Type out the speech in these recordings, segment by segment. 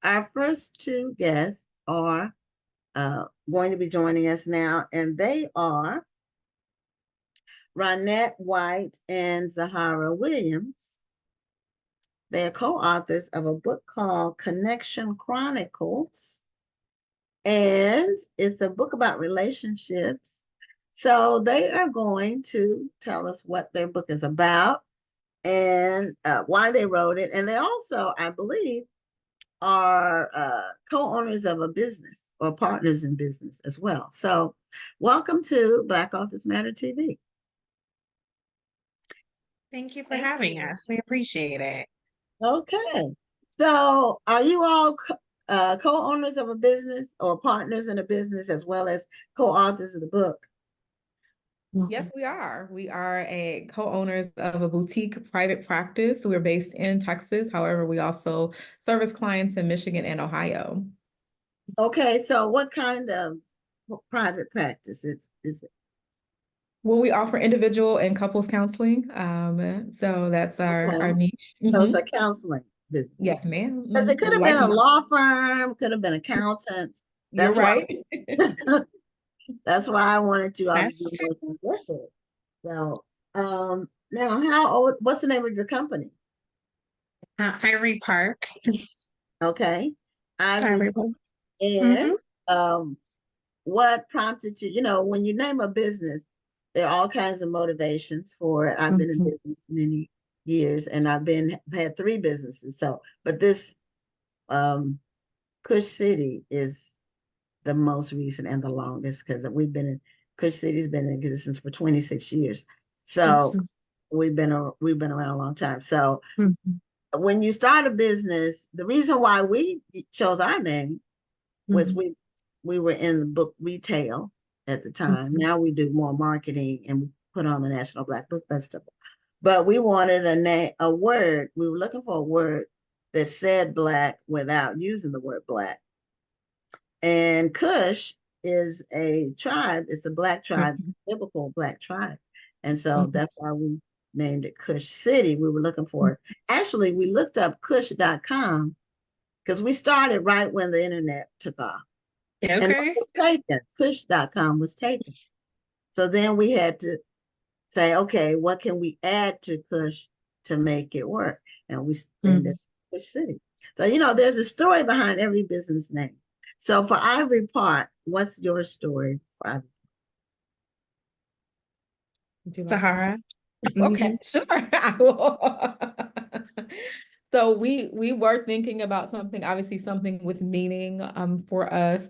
our first two guests are going to be joining us now, and they are Ronnette White and Zahara Williams. They are co-authors of a book called Chronicles, and it's a book about relationships. So they are going to tell us what their book is about and why they wrote it. And they also, I believe, are co-owners of a business or partners in business as well. So welcome to Black Authors Matter TV. Thank you for having us. We appreciate it. Okay. So are you all co-owners of a business or partners in a business as well as co-authors of the book? Yes, we are. We are a co-owners of a boutique private practice. We're based in Texas. However, we also service clients in Michigan and Ohio. Okay, so what kind of private practice is it? Well, we offer individual and couples counseling. So that's our niche. So it's a counseling business. Yes, ma'am. Because it could have been a law firm, could have been accountants. You're right. That's why I wanted you all to be more controversial. So now how old, what's the name of your company? Ivory Park. Okay. Ivory Park. And what prompted you, when you name a business, there are all kinds of motivations for it. I've been in business many years and I've had 3 businesses. So, but this Kush City is the most recent and the longest because Kush City's been in existence for 26 years. So we've been around a long time. So when you start a business, the reason why we chose our name was we were in the book retail at the time. Now we do more marketing and we put on the National Black Book Festival. But we wanted a word. We were looking for a word that said Black without using the word Black. And Kush is a tribe. It's a Black tribe, biblical Black tribe. And so that's why we named it Kush City. We were looking for it. Actually, we looked up kush.com because we started right when the internet took off. Okay. And it was taken. Kush.com was taken. So then we had to say, okay, what can we add to Kush to make it work? And we named it Kush City. So, there's a story behind every business name. So for Ivory Park, what's your story for Ivory Park? Zahara. Okay, sure. I will. So we were thinking about something, obviously something with meaning for us.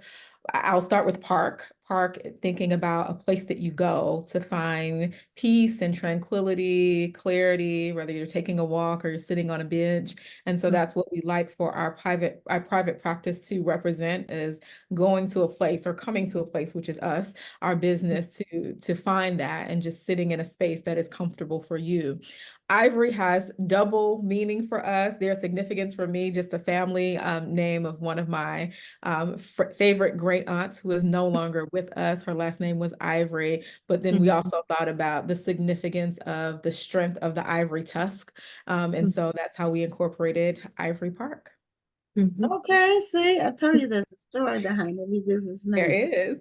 I'll start with park. Park, thinking about a place that you go to find peace and tranquility, clarity, whether you're taking a walk or you're sitting on a bench. And so that's what we like for our private practice to represent, is going to a place or coming to a place, which is us, our business, to find that and just sitting in a space that is comfortable for you. Ivory has double meaning for us. There's significance for me, just a family name of one of my favorite great aunts who is no longer with us. Her last name was Ivory, but then we also thought about the significance of the strength of the ivory tusk. And so that's how we incorporated Ivory Park. Okay, see, I told you there's a story behind every business name. There is.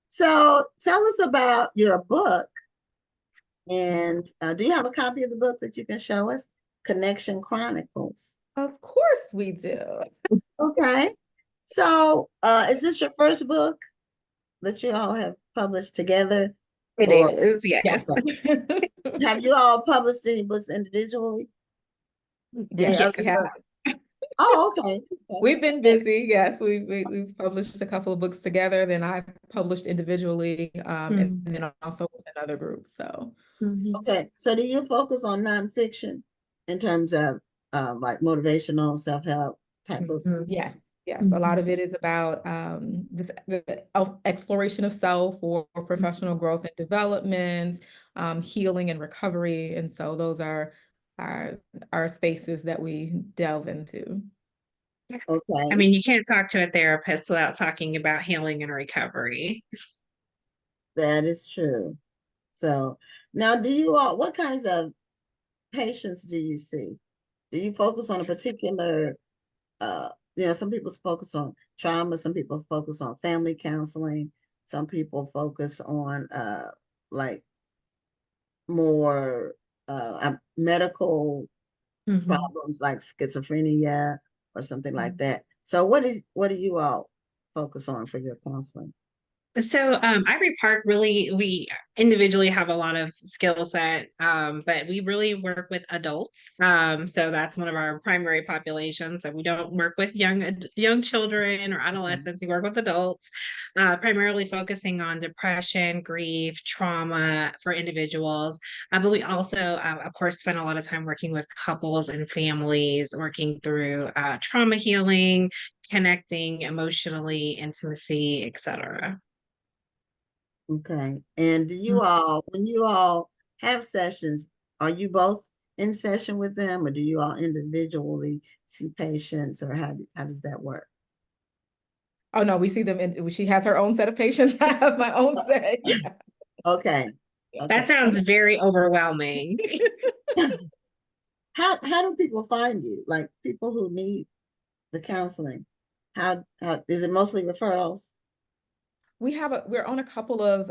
So tell us about your book. And do you have a copy of the book that you can show us? Chronicles. Of course we do. Okay. So is this your first book that you all have published together? It is, yes. Okay. Have you all published any books individually? Yes, we have. Oh, okay. We've been busy. Yes, we've published a couple of books together. Then I've published individually, and then also with another group. So, okay. So do you focus on nonfiction in terms of like motivational self-help type books? Yes. A lot of it is about the exploration of self or professional growth and development, healing and recovery, and so those are our spaces that we delve into. Okay. I mean, you can't talk to a therapist without talking about healing and recovery. That is true. So now, what kinds of patients do you see? Do you focus on a particular some people focus on trauma, some people focus on family counseling, some people focus on like more medical problems like schizophrenia or something like that. So what do you all focus on for your counseling? So Ivory Park really, we individually have a lot of skill set, but we really work with adults. So that's one of our primary populations. So we don't work with young children or adolescents. We work with adults, primarily focusing on depression, grief, trauma for individuals. But we also, of course, spend a lot of time working with couples and families, working through trauma healing, connecting emotionally, intimacy, etc. Okay. And do you all, when you all have sessions, are you both in session with them, or do you all individually see patients, or how does that work? Oh no, we see them in, she has her own set of patients. I have my own set. Yeah. Okay. That Okay. sounds very overwhelming. How do people find you? Like people who need the counseling. How is it mostly referrals? We're on a couple of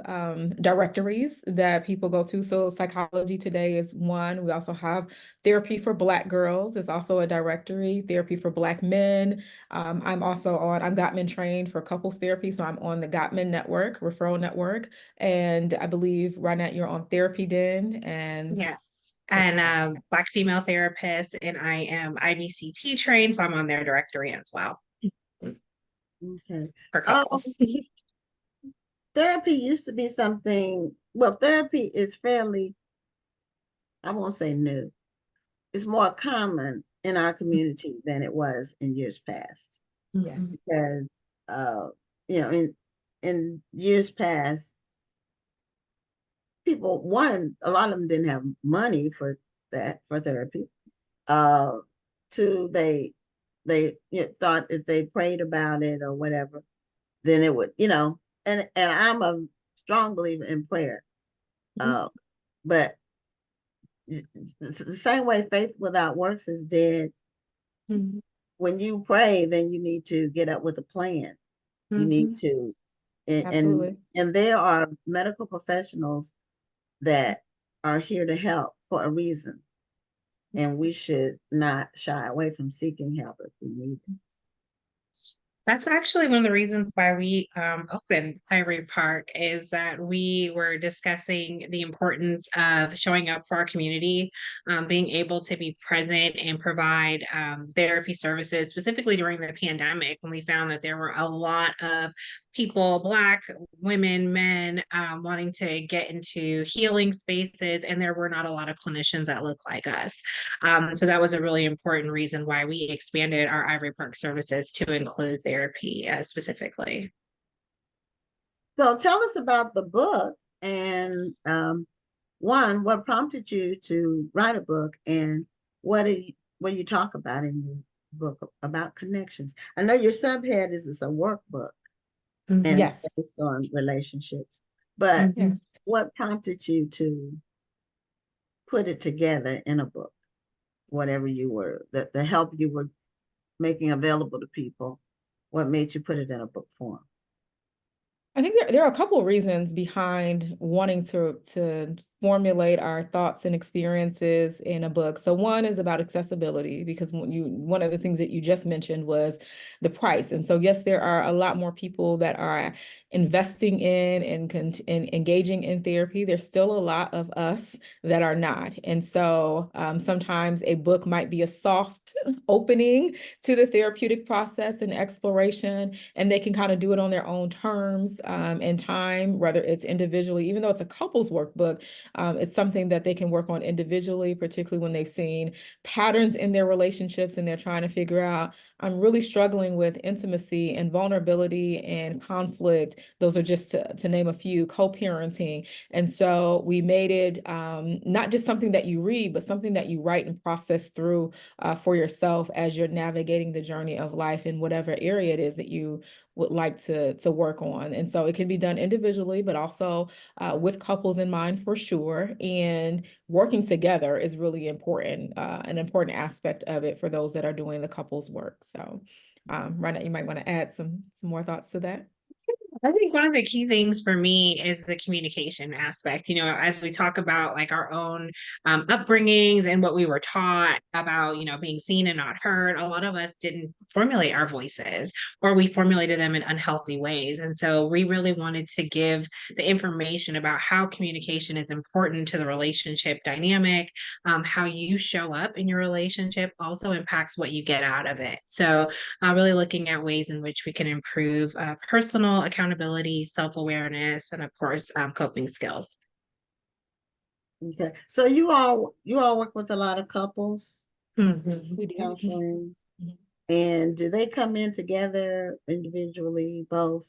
directories that people go to. So Psychology Today is one. We also have Therapy for Black Girls is also a directory. Therapy for Black Men. I'm Gottman trained for couples therapy, so I'm on the Gottman network, referral network. And I believe, Ronnette, you're on Therapy Den and Yes. And Black female therapist, and I am IBCT trained, so I'm on their directory as well Okay. for couples. Therapy used to be something, well, therapy is fairly, I won't say new. It's more common in our community than it was in years past. yes. Because uh, in years past, a lot of them didn't have money for therapy. Uh, Two, they thought if they prayed about it or whatever, then it would, and I'm a strong believer in prayer. Uh, but the same way faith without works is dead. When you pray, then you need to get up with a plan. You need to, and Absolutely. and there are medical professionals that are here to help for a reason, and we should not shy away from seeking help if we need it. That's actually one of the reasons why we opened Ivory Park, is that we were discussing the importance of showing up for our community, being able to be present and provide therapy services, specifically during the pandemic, when we found that there were a lot of people, Black women, men, wanting to get into healing spaces, and there were not a lot of clinicians that look like us. So that was a really important reason why we expanded our Ivory Park services to include therapy specifically. So tell us about the book, and one, what prompted you to write a book, and what do you talk about in your book about connections? I know your subhead is it's a workbook and Yes. it's based on relationships, but Yes. what prompted you to put it together in a book? Whatever the help you were making available to people, what made you put it in a book form? I think there are a couple of reasons behind wanting to formulate our thoughts and experiences in a book. So one is about accessibility, because one of the things that you just mentioned was the price. And so yes, there are a lot more people that are investing in and engaging in therapy. There's still a lot of us that are not. And so sometimes a book might be a soft opening to the therapeutic process and exploration, and they can kind of do it on their own terms and time, whether it's individually, even though it's a couples workbook, it's something that they can work on individually, particularly when they've seen patterns in their relationships and they're trying to figure out, I'm really struggling with intimacy and vulnerability and conflict. Those are just to name a few, co-parenting. And so we made it not just something that you read, but something that you write and process through for yourself as you're navigating the journey of life in whatever area it is that you would like to work on. And so it can be done individually, but also with couples in mind for sure. And working together is really important, an important aspect of it for those that are doing the couples work. So Ronnette, you might want to add some more thoughts to that. I think one of the key things for me is the communication aspect. You know, as we talk about like our own upbringings and what we were taught about, you know, being seen and not heard, a lot of us didn't formulate our voices, or we formulated them in unhealthy ways. And so we really wanted to give the information about how communication is important to the relationship dynamic, how you show up in your relationship also impacts what you get out of it. So really looking at ways in which we can improve personal accountability, self-awareness, and of course, coping skills. Okay, so you all work with a lot of couples We do. counseling, and do they come in together individually, both?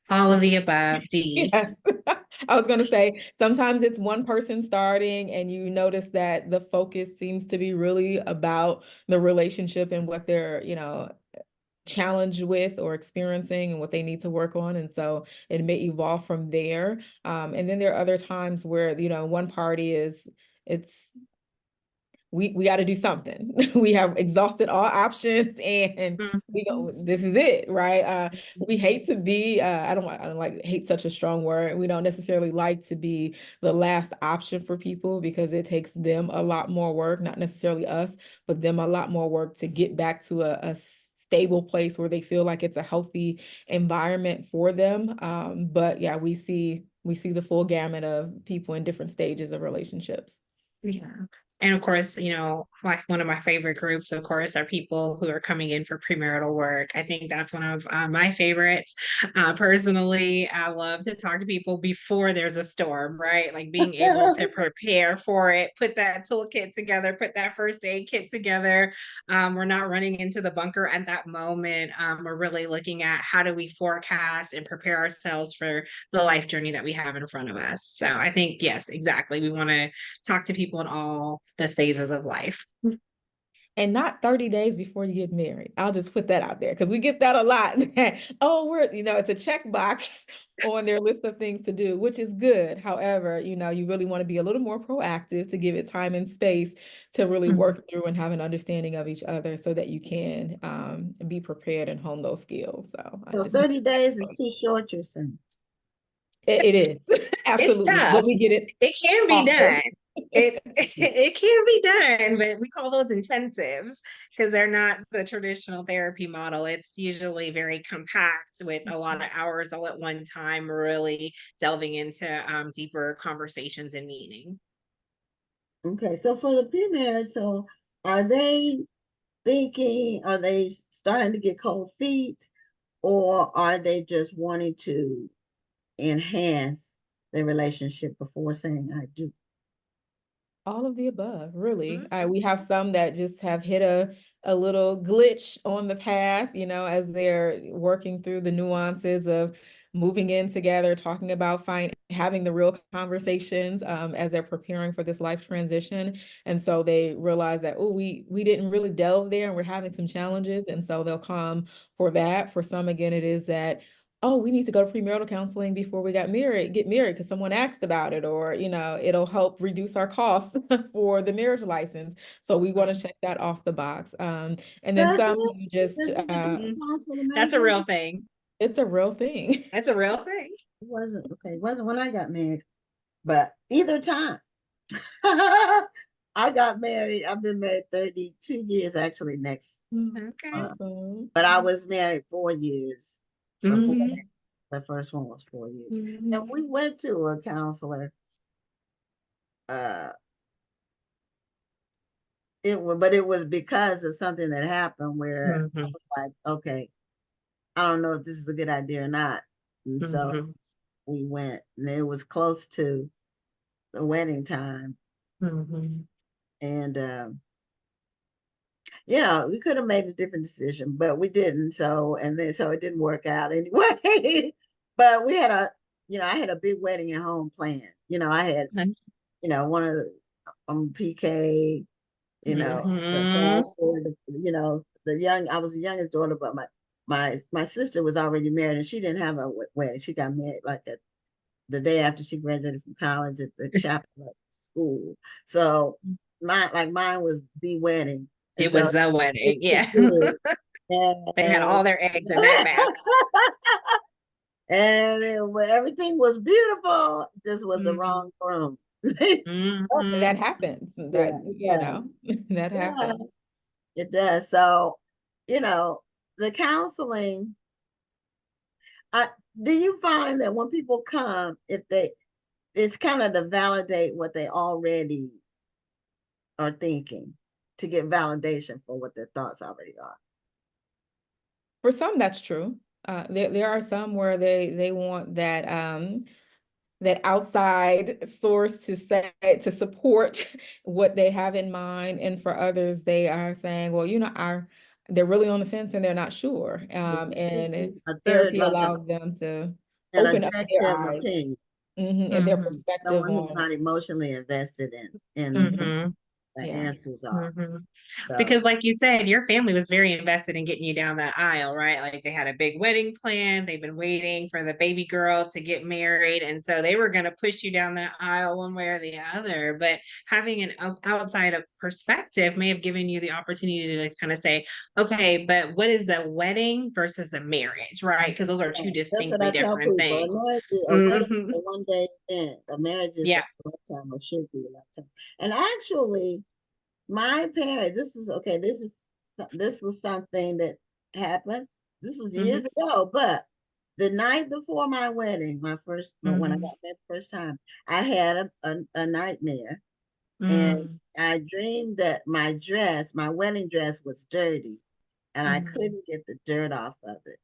All of the above, D. Yes. I was going to say, sometimes it's one person starting and you notice that the focus seems to be really about the relationship and what they're, you know, challenged with or experiencing and what they need to work on. And so it may evolve from there. And then there are other times where, you know, one party it's we got to do something. We have exhausted all options and we go, this is it, right? We hate to be, I don't like hate such a strong word. We don't necessarily like to be the last option for people because it takes them a lot more work, not necessarily us, but them a lot more work to get back to a stable place where they feel like it's a healthy environment for them. But yeah, we see the full gamut of people in different stages of relationships. Yeah. And of course, you know, like one of my favorite groups, of course, are people who are coming in for premarital work. I think that's one of my favorites. Personally, I love to talk to people before there's a storm, right? Like being able to prepare for it, put that toolkit together, put that first aid kit together. We're not running into the bunker at that moment. We're really looking at how do we forecast and prepare ourselves for the life journey that we have in front of us. So I think, yes, exactly. We want to talk to people in all the phases of life. And not 30 days before you get married. I'll just put that out there because we get that a lot. Oh, it's a checkbox on their list of things to do, which is good. However, you know, you really want to be a little more proactive to give it time and space to really work through and have an understanding of each other so that you can be prepared and hone those skills. So 30 days is too short, you're saying? It is. Absolutely. It's tough. But we get it. It can be done. It can be done, but we call those intensives because they're not the traditional therapy model. It's usually very compact with a lot of hours all at one time, really delving into deeper conversations and meaning. Okay, so for the pre-marriage, so are they starting to get cold feet, or are they just wanting to enhance their relationship before saying I do? All of the above, really. We have some that just have hit a little glitch on the path, you know, as they're working through the nuances of moving in together, talking about having the real conversations as they're preparing for this life transition. And so they realize that, oh, we didn't really delve there and we're having some challenges. And so they'll come for that. For some, again, it is that, oh, we need to go to premarital counseling before we get married because someone asked about it, or, you know, it'll help reduce our costs for the marriage license. So we want to check that off the box. And then some you just, that's a real thing. It's a real thing. That's a real thing. It wasn't when I got married, but either time. I got married. I've been married 32 years actually next. Okay. But I was married 4 years before the first one was 4 years. And we went to a counselor. But it was because of something that happened where I was like, okay, I don't know if this is a good idea or not. And so we went, and it was close to the wedding time. And you know, we could have made a different decision, but we didn't. So it didn't work out anyway. But we had I had a big wedding at home planned. You know, I had, one of the PK, the pastor, I was the youngest daughter, but my sister was already married and she didn't have a wedding. She got married like the day after she graduated from college at the chapel at school. So mine was the wedding. And It was so the it wedding. was Yeah. good. They had And all their eggs in that basket. and everything was beautiful. It just was the Mhm. wrong room. And that Mhm. happens. Yeah, That, you yeah, know, that yeah, happens. it does. So, the counseling, I do you find that when people come, it's kind of to validate what they already are thinking, to get validation for what their thoughts already are. For some, that's true. There are some where they want that outside source to say to support what they have in mind, and for others, they are saying, well, they're really on the fence and they're not sure. And A third, therapy like allows them to an open up their objective eyes, opinion, and their Mhm. perspective someone who's on. not emotionally invested in Mhm. Mhm. the Yeah. answers are. Mhm. So Because like you said, your family was very invested in getting you down that aisle, right? Like they had a big wedding plan. They've been waiting for the baby girl to get married. And so they were going to push you down that aisle one way or the other. But having an outside of perspective may have given you the opportunity to kind of say, okay, but what is the wedding versus the marriage, right? Because those are two that's what I distinctly tell different people. things. A wedding Hmm. is a one day event. A marriage is a Yeah. lifetime or should be a lifetime. And actually, my parents, this is okay, this was something that happened. This was years Hmm. ago, but the night before my wedding, when I Hmm. got married the first time, I had a nightmare, and Mm. I dreamed that my wedding dress was dirty, and I Mm. couldn't get the dirt off of it.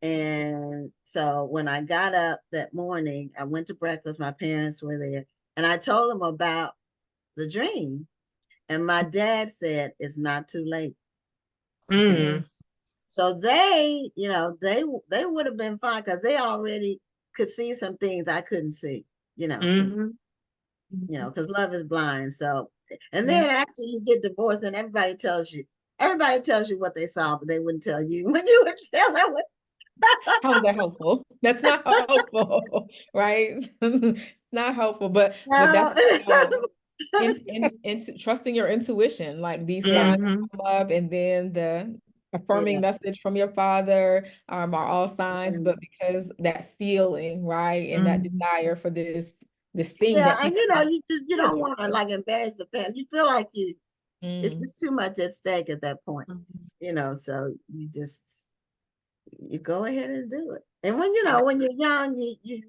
And so when I got up that morning, I went to breakfast. My parents were there, and I told them about the dream. And my dad said, "It's not too late." Mm. So they would have been fine because they already could see some things I couldn't see, because Mhm. Mhm. because love is blind. So, and Yeah. then after you get divorced, and everybody tells you what they saw, but they wouldn't tell you when you would tell them what. How is that helpful? That's not helpful, right? Not helpful, but No. that's, into trusting your intuition. Like these signs Mhm. come up, and then the Yeah. affirming message from your father are all signs, Yeah. but because that feeling, right, and that Mhm. desire for this thing Yeah, that and even you don't want to like embarrass the family. You feel like it's mm, just too much at stake at that point, Mhm. so you go ahead and do it. And Yeah. when you're young, you're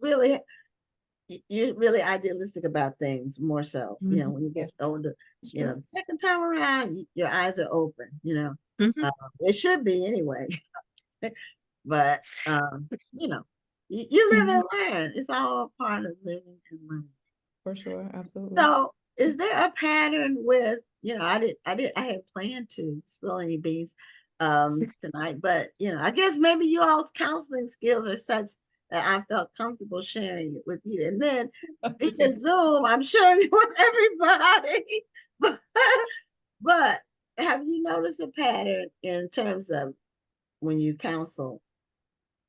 really idealistic about things more so. Mhm. When you get older, it's true. the second time around, your eyes are open. Mhm. It should be anyway. But you live Mhm. and learn. It's all part of living and learning. For sure, absolutely. So, is there a pattern with, I had planned to spill any beans tonight, but I guess maybe you all's counseling skills are such that I felt comfortable sharing it with you. And then via Zoom, I'm sharing it with everybody. But have you noticed a pattern in terms of when you counsel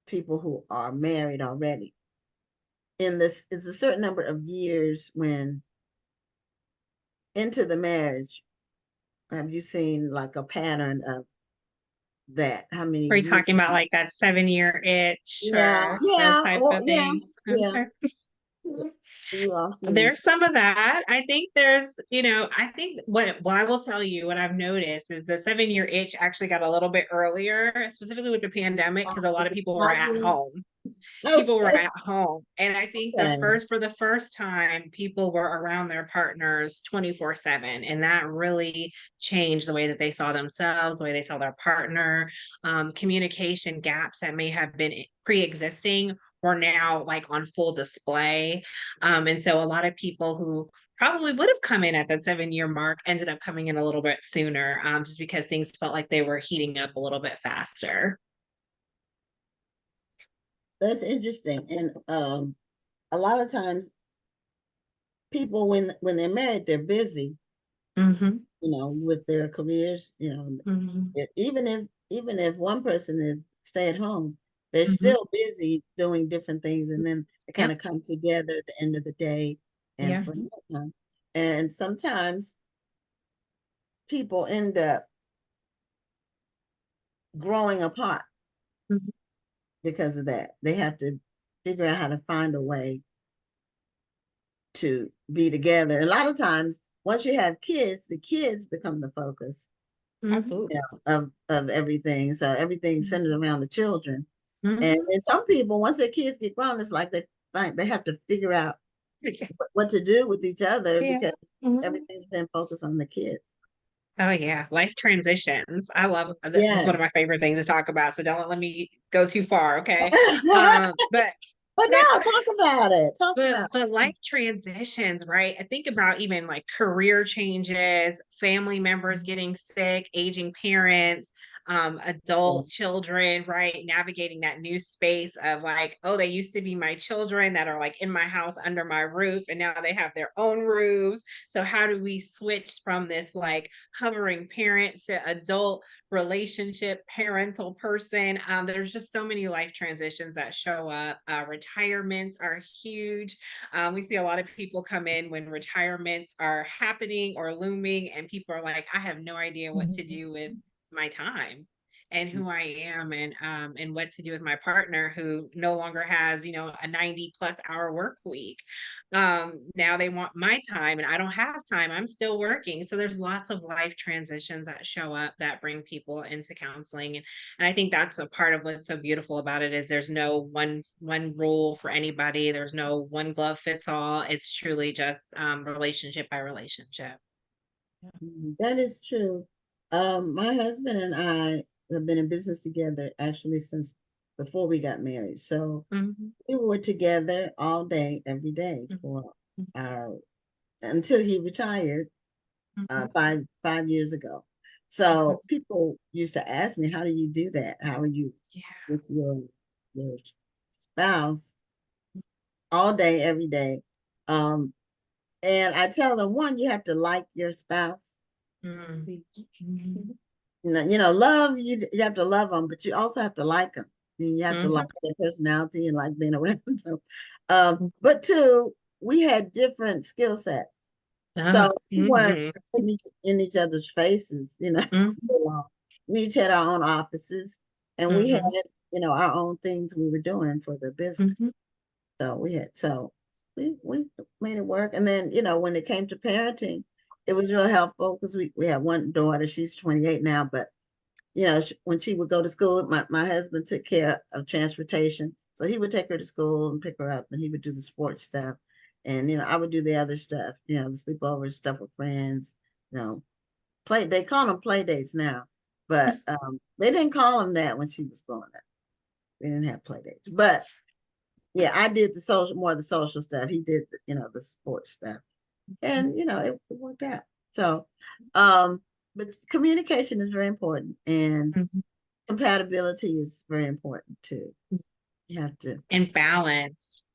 people who are married already? In this is a certain number of years when into the marriage. Have you seen like a pattern of that? How many Are you years? talking about like that 7-year itch Yeah, or those yeah, type oh of yeah, things? yeah. Okay. You all seen There's some of that. I think I think what I will tell you, what I've noticed is the 7-year itch actually got a little bit earlier, specifically with the pandemic, because a lot of people were not at you. home. People were Okay, at home. And I think okay. for the first time, people were around their partners 24/7. And that really changed the way that they saw themselves, the way they saw their partner. Communication gaps that may have been pre-existing were now like on full display. And so a lot of people who probably would have come in at that 7-year mark ended up coming in a little bit sooner, just because things felt like they were heating up a little bit faster. That's interesting. And a lot of times people when they're married, they're busy, Hmm. with their careers, Hmm. even if one person is stay at home, they're still busy doing different things, and then they kind of come together at the end of the day and for time. And sometimes people end up growing apart because of that. They have to figure out how to find a way to be together. A lot of times, once you have kids, the kids become the focus, Absolutely. of everything. So everything's centered around the children. And then some people, once their kids get grown, it's like they have to figure out what to do with each other because everything's been focused on the kids. Oh yeah, life transitions. I love this. Is one of Yes. my favorite things to talk about. So don't let me go too far, okay? But But no, talk about it. Talk about but life transitions, right? I think about even like career changes, family members getting sick, aging parents, adult children, right? Navigating that new space of like, oh, they used to be my children that are like in my house under my roof, and now they have their own roofs. So how do we switch from this like hovering parent to adult relationship parental person? There's just so many life transitions that show up. Retirements are huge. We see a lot of people come in when retirements are happening or looming, and people are like, I have no idea what to do with my time and who I am, and what to do with my partner who no longer has, you know, a 90+ hour work week. Now they want my time and I don't have time. I'm still working. So there's lots of life transitions that show up that bring people into counseling. And I think that's a part of what's so beautiful about it is there's no one rule for anybody. There's no one glove fits all. It's truly just relationship by relationship. that is true. My husband and I have been in business together actually since before we got married. So we were together all day, every day for our until he retired 5 years ago. So people used to ask me, "How do you do that? How are you with your spouse all day, every day?" And I tell them, one, you have to like your spouse. Love you have to love them, but you also have to like them. And you have to like their personality and like being around them. But two, we had different skill sets. So we weren't in each other's faces, we each had our own offices and we had, our own things we were doing for the business. So we made it work. And then, when it came to parenting, it was real helpful because we have one daughter, she's 28 now, but when she would go to school, my husband took care of transportation. So he would take her to school and pick her up and he would do the sports stuff. And, I would do the other stuff, the sleepover stuff with friends, they call them play dates now, but they didn't call them that when she was growing up. We didn't have play dates, but yeah, I did more of the social stuff. He did, the sports stuff and, it worked out. So, but communication is very important and compatibility is very important too. You have to. And balance.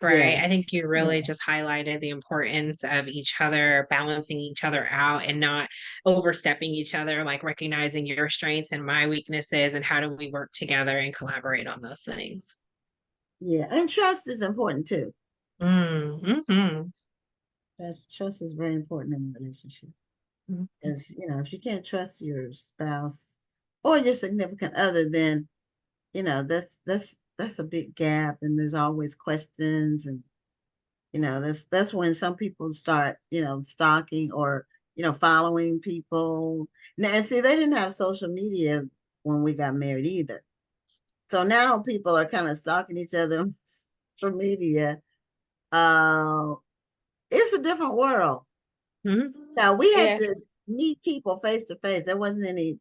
Right. I think you really just highlighted the importance of each other, balancing each other out and not overstepping each other, like recognizing your strengths and my weaknesses and how do we work together and collaborate on those things. Yeah. And trust is important too. Mm-hmm. Trust is very important in a relationship. Because, if you can't trust your spouse or your significant other, then, that's a big gap and there's always questions and that's when some people start stalking or following people now. And see, they didn't have social media when we got married either, so now people are kind of stalking each other on social media. It's a different world now. We had to meet people face to face. There wasn't any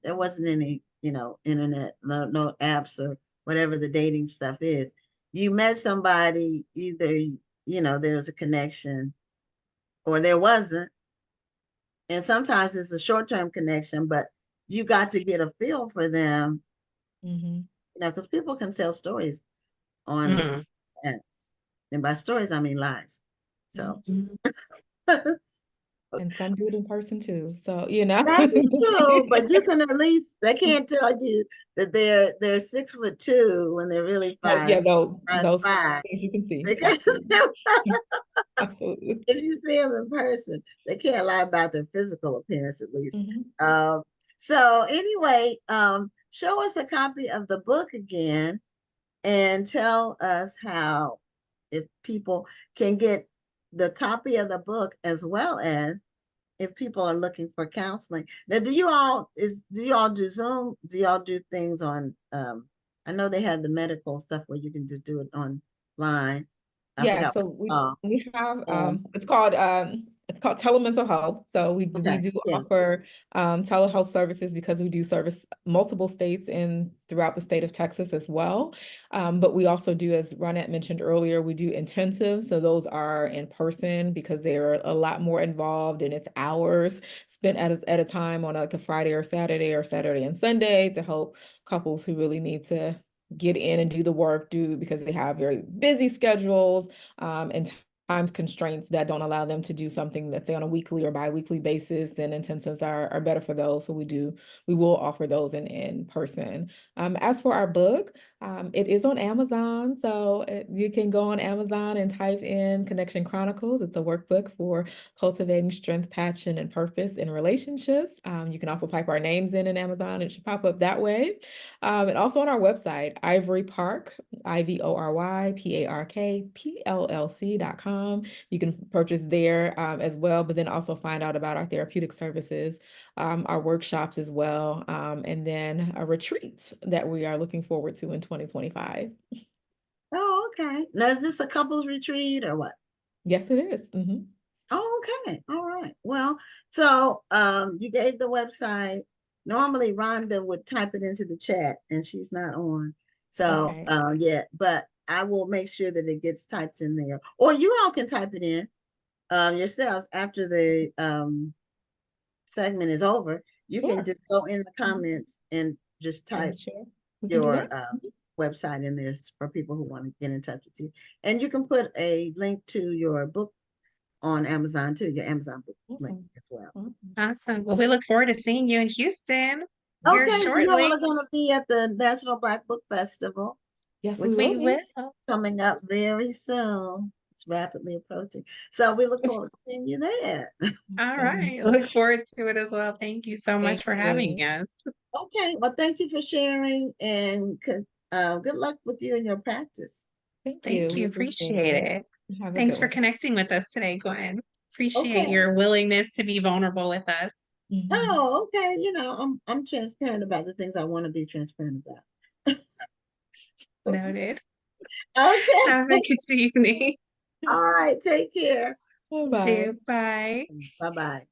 internet, no apps or whatever the dating stuff is. You met somebody, either there was a connection or there wasn't. And sometimes it's a short-term connection, but you got to get a feel for them, because people can tell stories on apps. And by stories, I mean lies. So And some do it in person too. So, you know. That is true, but you can at least, they can't tell you that they're 6'2" when they're really Yeah, those 5'5", things you can see. because Absolutely. Absolutely. if you see them in person, they can't lie about their physical appearance at least. Mhm. So anyway, show us a copy of the book again and tell us how, if people can get the copy of the book, as well as if people are looking for counseling. Now, do you all do Zoom? Do y'all do things on, I know they have the medical stuff where you can just do it online. I Yeah, forgot so what it's called. we have it's called telemental health. So we Okay, do yeah. offer telehealth services because we do service multiple states throughout the state of Texas as well. But we also do, as Ronnette mentioned earlier, we do intensives. So those are in person because they're a lot more involved, and it's hours spent at a time on like a Friday or Saturday and Sunday to help couples who really need to get in and do the work because they have very busy schedules and times constraints that don't allow them to do something, that's say on a weekly or bi-weekly basis. Then intensives are better for those. So we will offer those in person. As for our book, it is on Amazon. So you can go on Amazon and type in Connection Chronicles. It's a workbook for cultivating strength, passion, and purpose in relationships. You can also type our names in Amazon. It should pop up that way. And also on our website, Ivory Park, IVORYPARK, You can purchase there as well, but then also find out about our therapeutic services, our workshops as well, and then a retreat that we are looking forward to in 2025. Oh, okay. Now, is this a couples retreat or what? Yes, it is. Mm-hmm. Oh, okay. All right. Well, so you gave the website. Normally Rhonda would type it into the chat, and she's not on. So Okay. yeah, but I will make sure that it gets typed in there. Or you all can type it in yourselves after the segment is over. You can Sure. just go in the Mhm. comments and just type And share. We can do your that. website in there for people who want to get in touch with you. And you can put a link to your book on Amazon too, your Amazon book link Awesome. as well. Awesome. Awesome. Well, we look forward to seeing you in Houston here Okay, you all shortly. are going to be at the National Black Book Festival, Yes, we which will We be. will. coming up very soon. It's rapidly approaching. So we look forward to seeing you there. All right. Look forward to it as well. Thank you so much Thank for having you. us. Okay, well, thank you for sharing, and good luck with you in your practice. Thank you. Thank We you. appreciate Appreciate it. it. Have a Thanks good for one. connecting with us today, Gwen. Appreciate Okay. your willingness to be vulnerable with us. Mhm. Oh, okay. You know, I'm transparent about the things I want to be transparent about. Noted. Okay. Have a good evening. All right. Take care. Bye-bye. Bye. Bye-bye.